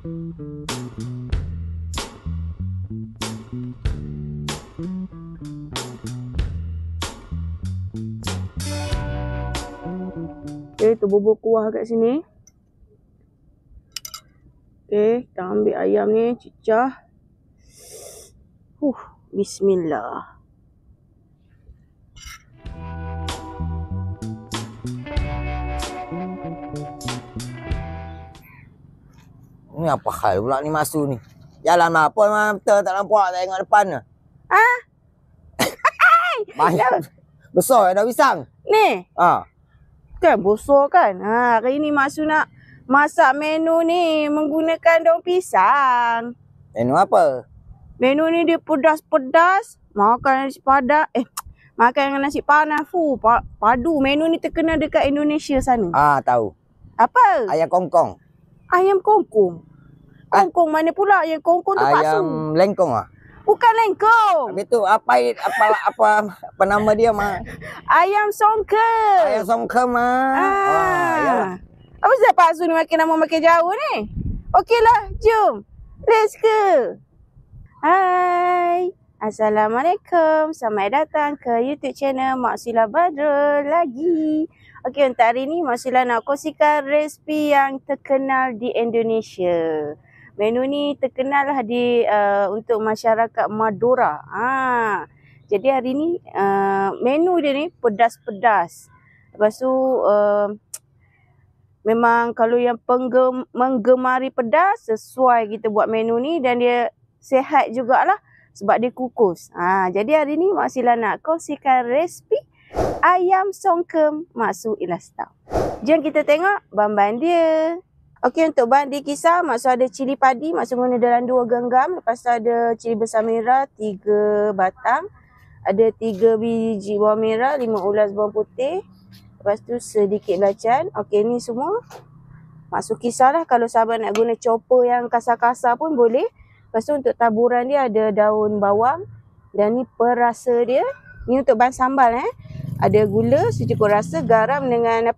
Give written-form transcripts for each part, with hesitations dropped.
Okay, tu bubur kuah kat sini. Okay, kita ambil ayam ni, cicah. Bismillah. Ni apa hal pula ni Masu ni? Jalan apa memang betul tak nampak, tak tengok depan ke? Ah? Banyak. Besar dah pisang. Ni? Kan besar kan? Hari ni Mak Su nak masak menu ni menggunakan daun pisang. Menu apa? Menu ni dia pedas-pedas. Makan nasi padas. Makan dengan nasi panas. Padu. Menu ni terkenal dekat Indonesia sana. Tahu. Apa? Ayam kongkong. Ayam kongkong. Kongkong mana pula? Ayam kongkong tu Pak Su. Ayam lengkong ah? Bukan lengkong. Habis tu apa nama dia mah? Ayam songkem. Ayam songkem ah. Apa sebab Pak Su ni makin jauh ni? Okeylah, jom. Let's go. Hai. Assalamualaikum. Selamat datang ke YouTube channel Mak Sila Badrul lagi. Okey, untuk hari ni Mak Sila nak kongsikan resipi yang terkenal di Indonesia. Menu ni terkenal lah untuk masyarakat Madura. Jadi hari ni menu dia ni pedas-pedas. Lepas tu memang kalau yang menggemari pedas, sesuai kita buat menu ni, dan dia sihat jugalah sebab dia kukus. Jadi hari ni Mak Sila nak kongsikan resipi ayam songkem Mak Su Ilastau. Jom kita tengok bahan-bahan dia. Okey, untuk bahan dikisar, Mak Su ada cili padi, Mak Su guna dalam 2 genggam. Lepas tu ada cili besar merah 3 batang. Ada 3 biji bawang merah, 5 ulas bawang putih. Lepas tu sedikit belacan. Okey, ni semua Mak Su kisar lah. Kalau sahabat nak guna chopper yang kasar-kasar pun boleh. Lepas tu untuk taburan dia ada daun bawang. Dan ni perasa dia. Ni untuk bahan sambal Ada gula secukup rasa, garam dengan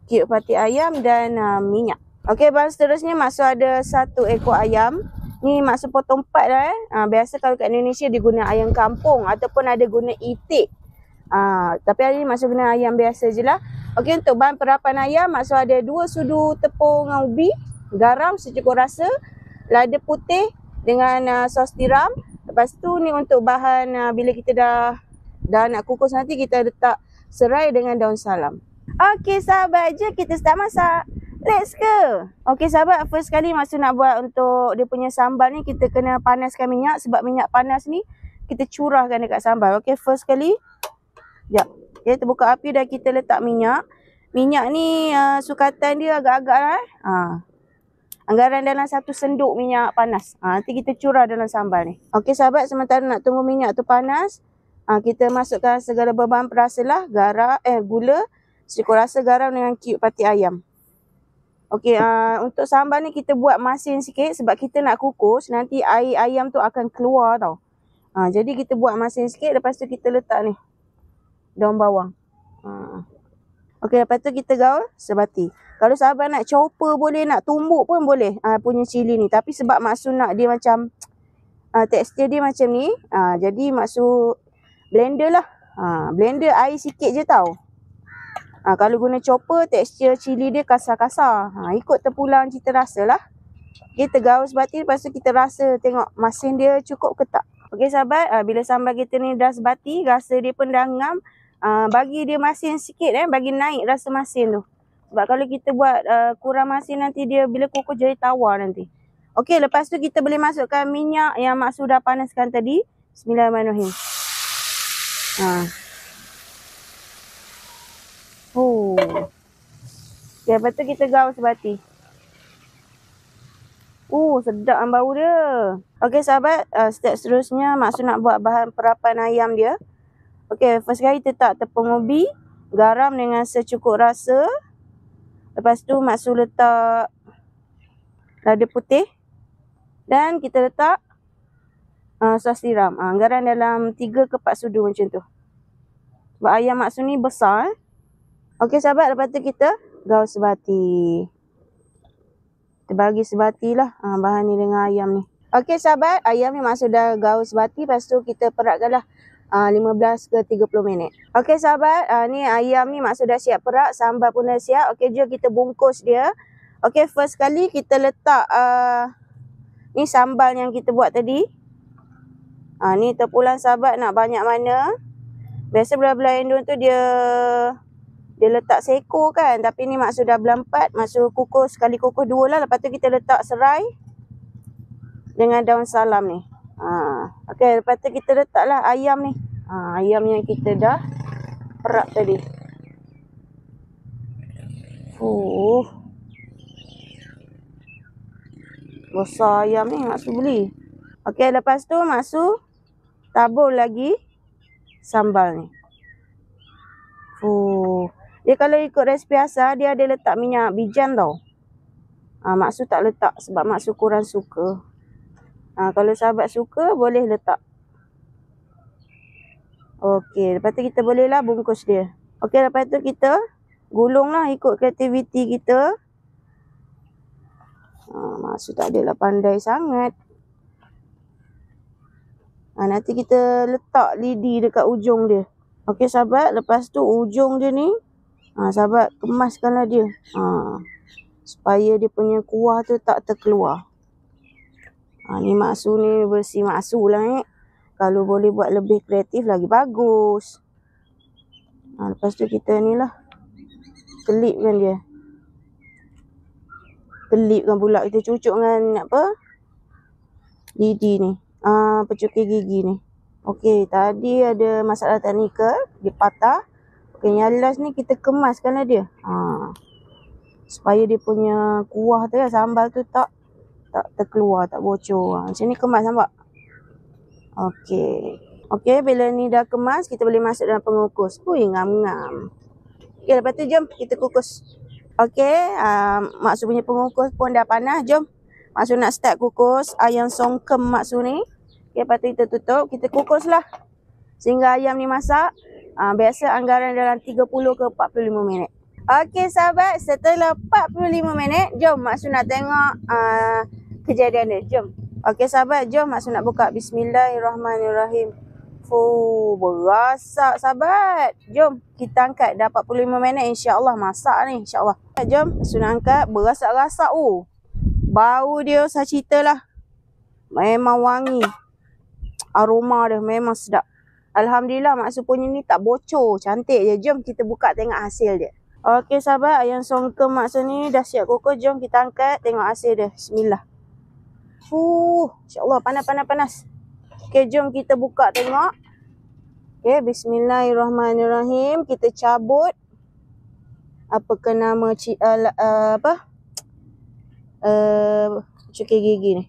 kiuk pati ayam dan minyak. Okey, bahan seterusnya Mak Su ada 1 ekor ayam. Ni Mak Su potong 4 dah biasa kalau kat Indonesia dia guna ayam kampung ataupun ada guna itik. Tapi hari ni Mak Su guna ayam biasa je lah. Okey, untuk bahan perapan ayam, Mak Su ada 2 sudu tepung ubi, garam secukup rasa, lada putih dengan sos tiram. Lepas tu ni untuk bahan bila kita dah nak kukus nanti, kita letak serai dengan daun salam. Okey sahabat, jom kita start masak. Let's go. Okey sahabat, first kali Mak Su nak buat untuk dia punya sambal ni, kita kena panaskan minyak. Sebab minyak panas ni kita curahkan dekat sambal. Okey, first kali. Sekejap. Okay, kita buka api dan kita letak minyak. Minyak ni sukatan dia agak-agak lah anggaran dalam 1 sendok minyak panas. Nanti kita curah dalam sambal ni. Okey sahabat, sementara nak tunggu minyak tu panas, kita masukkan segala bahan perasa lah. Gula, secukup rasa, garam dengan kiuk pati ayam. Okey, untuk sambal ni kita buat masin sikit sebab kita nak kukus, nanti air ayam tu akan keluar tau. Jadi kita buat masin sikit, lepas tu kita letak ni daun bawang. Okey, lepas tu kita gaul sebati. Kalau sahabat nak chopper boleh, nak tumbuk pun boleh punya cili ni. Tapi sebab Mak Su nak dia macam tekstur dia macam ni, jadi Mak Su blender lah. Blender air sikit je tau. Kalau guna chopper, tekstur cili dia kasar-kasar. Ikut terpulang cita rasa lah. Kita gaul sebati, lepas tu kita rasa tengok masin dia cukup ke tak. Okey sahabat, bila sambal kita ni dah sebati, rasa dia pun dah ngam, bagi dia masin sikit bagi naik rasa masin tu. Sebab kalau kita buat kurang masin, nanti dia bila kukus jadi tawar nanti. Okey, lepas tu kita boleh masukkan minyak yang Mak Su dah panaskan tadi. Bismillahirrahmanirrahim. Okay, lepas tu kita gaul sebati. Sedap bau dia. Okey sahabat, step seterusnya Mak Su nak buat bahan perapan ayam dia. Okey, first kali kita letak tepung ubi, garam dengan secukup rasa. Lepas tu Mak Su letak lada putih. Dan kita letak sos tiram. Anggaran dalam 3 ke 4 sudu macam tu. Sebab ayam Mak Su ni besar. Okey sahabat, lepas tu kita gaul sebati. Kita bagi sebati lah bahan ni dengan ayam ni. Okey sahabat, ayam ni maksud dah gaul sebati. Lepas tu kita peratkan lah 15 ke 30 minit. Okey sahabat, ni ayam ni maksud dah siap perak. Sambal pun dah siap. Okey, jom kita bungkus dia. Okey, first kali kita letak ni sambal yang kita buat tadi. Ni terpulang sahabat nak banyak mana. Biasa belah-belah endon tu dia letak seko kan. Tapi ni maksud dah belah 4. Maksud kukus, sekali kukus 2 lah. Lepas tu kita letak serai dengan daun salam ni. Okey, lepas tu kita letaklah ayam ni. Ayam yang kita dah perak tadi. Besar ayam ni maksud beli. Okey, lepas tu maksud tabur lagi sambal ni. Dia kalau ikut resipi asal dia ada letak minyak bijan tau. Maksud tak letak sebab maksud kurang suka. Kalau sahabat suka boleh letak. Okey, lepas tu kita bolehlah bungkus dia. Okey, lepas tu kita gulung lah ikut kreativiti kita. Maksud tak adalah pandai sangat. Nanti kita letak lidi dekat ujung dia. Okey sahabat, lepas tu ujung dia ni sahabat kemaskanlah dia. Supaya dia punya kuah tu tak terkeluar. Ni maksud ni bersih maksud lah Kalau boleh buat lebih kreatif lagi bagus. Lepas tu kita ni lah kelipkan dia. Kelipkan pula kita cucuk dengan apa? Lidi ni. Pencukir gigi ni. Okey, tadi ada masalah teknikal, dia patah. Okey, yang last ni kita kemaskanlah dia. Supaya dia punya kuah tu sambal tu tak terkeluar, tak bocor. Macam ni kemas nampak? Okey. Okey, bila ni dah kemas, kita boleh masuk dalam pengukus. Ngam-ngam. Okey, lepas tu jom kita kukus. Okey, maksud punya pengukus pun dah panas. Jom. Maksud nak start kukus ayam songkem maksud ni. Okey, lepas tu kita tutup. Kita kukus lah. Sehingga ayam ni masak. Biasa anggaran dalam 30 ke 45 minit. Okey sahabat, setelah 45 minit, jom maksud nak tengok kejadian dia. Jom. Okey sahabat, jom maksud nak buka. Bismillahirrahmanirrahim. Berasak sahabat. Jom kita angkat. Dah 45 minit insya-Allah masak ni insya-Allah. Jom maksud nak angkat. Berasak-rasak bau dia saya cerita lah. Memang wangi. Aroma dia memang sedap. Alhamdulillah maksud punya ni tak bocor. Cantik je. Jom kita buka tengok hasil dia. Okey sahabat, ayam songkem maksud ni dah siap kukus. Jom kita angkat tengok hasil dia. Bismillah. InsyaAllah panas. Okey, jom kita buka tengok. Okey, bismillahirrahmanirrahim. Kita cabut. Apakah nama cukai gigi ni.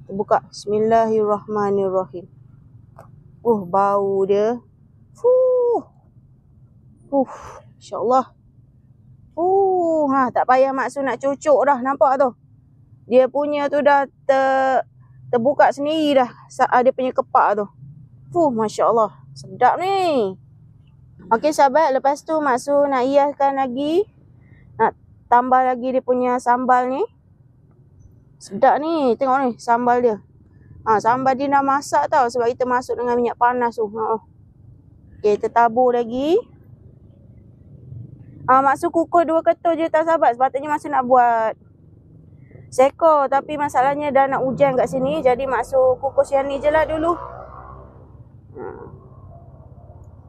Kita buka. Bismillahirrahmanirrahim. Bau dia. InsyaAllah. Tak payah maksud nak cucuk dah. Nampak tu? Dia punya tu dah terbuka sendiri dah. Dia punya kepak tu. Masya Allah. Sedap ni. Okey sahabat. Lepas tu maksud nak hiaskan lagi. Nak tambah lagi dia punya sambal ni. Sedap ni. Tengok ni sambal dia. Sambal dia dah masak tau. Sebab kita masuk dengan minyak panas tu. Okey, kita tabur lagi. Maksud kukus 2 ketul je tak sahabat. Sepatutnya maksud nak buat seko. Tapi masalahnya dah nak hujan kat sini. Jadi maksud kukus yang ni je lah dulu.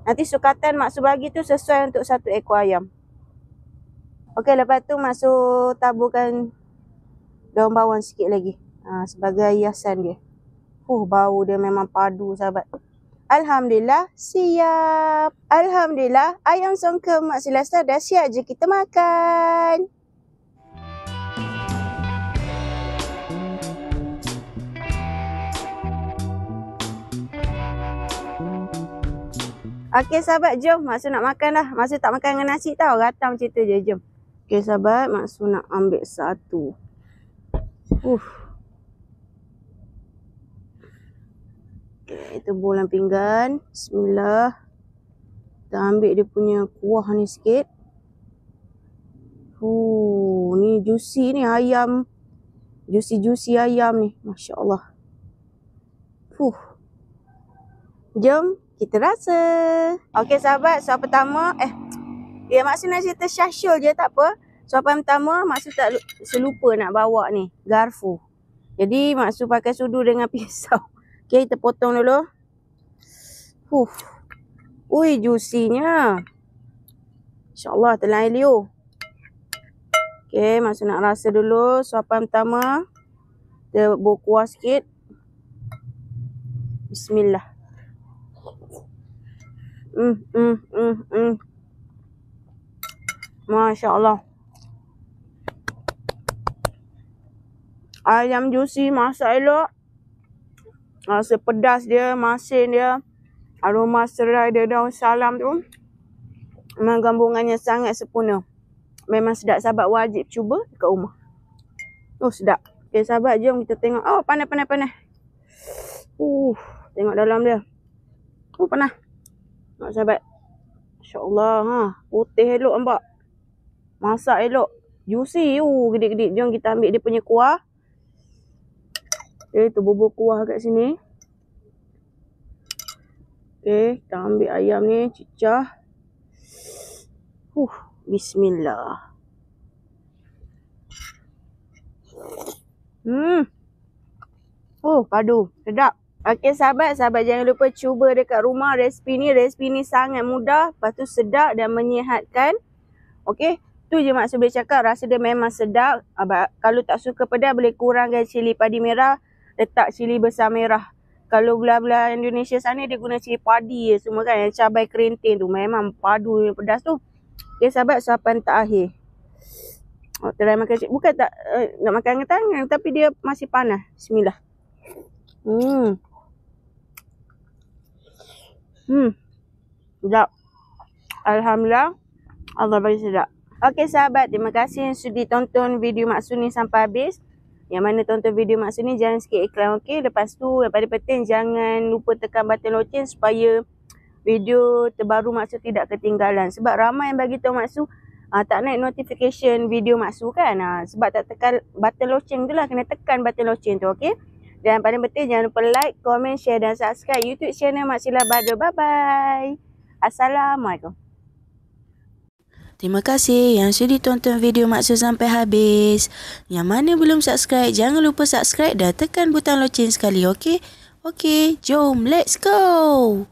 Nanti sukatan maksud bagi tu sesuai untuk 1 ekor ayam. Okey, lepas tu maksud taburkan daun bawang sikit lagi. Sebagai hiasan dia. Bau dia memang padu sahabat. Alhamdulillah siap. Alhamdulillah ayam songkem Mak Silasta dah siap je kita makan. Okey sahabat, jom maksud nak makan dah. Maksud tak makan dengan nasi tau. Rata macam tu je, jom. Okey sahabat, maksud nak ambil satu. Okay, kita bolan pinggan. Bismillah. Kita ambil dia punya kuah ni sikit. Ni juicy ni ayam. Juicy ayam ni. Masya Allah. Jom kita rasa. Okey sahabat, suap pertama. Maksud nak cerita syasyul je tak apa. Suapan pertama maksud tak selupa nak bawa ni. Garfu. Jadi maksud pakai sudu dengan pisau. Okey, kita potong dulu. Ui, juicy-nya. InsyaAllah telan air liu. Okey, maksud nak rasa dulu. Suapan pertama. Kita buat kuah sikit. Bismillah. Masya Allah. Ayam juicy, masak elok. Rasa pedas dia, masin dia. Aroma serai dia, daun salam tu. Memang gabungannya sangat sempurna. Memang sedap, sahabat wajib cuba dekat rumah. Sedap. Okay sahabat, jom kita tengok. Panas. Tengok dalam dia. Panas. Nak sahabat. InsyaAllah. Putih elok nampak. Masak elok. Juicy. Gedik-gedik. Jom kita ambil dia punya kuah. Okay, tu bubur kuah kat sini. Okay, kita ambil ayam ni. Cicah. Bismillah. Padu. Sedap. Okey sahabat jangan lupa cuba dekat rumah resipi ni sangat mudah, lepas tu sedap dan menyihatkan. Okey, tu je maksud boleh cakap, rasa dia memang sedap. Kalau tak suka pedas boleh kurangkan cili padi merah, letak cili besar merah. Kalau belah-belah Indonesia sana dia guna cili padi je semua kan, yang cabai kerinting tu memang padu yang pedas tu. Okey sahabat, suapan terakhir. Try makan cik. Bukan tak nak makan dengan tangan, tapi dia masih panas. Bismillah. Sedap. Alhamdulillah. Allah bagi sedap. Okey sahabat, terima kasih yang sudi tonton video Mak Su ni sampai habis. Yang mana tonton video Mak Su ni jangan skip iklan, okey. Lepas tu yang paling penting jangan lupa tekan button loceng supaya video terbaru Mak Su tidak ketinggalan. Sebab ramai yang bagi tahu Mak Su tak naik notification video Mak Su kan. Sebab tak tekan button loceng tu lah. Kena tekan button loceng tu, okey. Dan paling penting jangan lupa like, komen, share dan subscribe YouTube channel Mak Sheila Badrul. Bye-bye. Assalamualaikum. Terima kasih yang sudi tonton video Mak Su sampai habis. Yang mana belum subscribe, jangan lupa subscribe dan tekan butang loceng sekali, okey? Okey, jom let's go.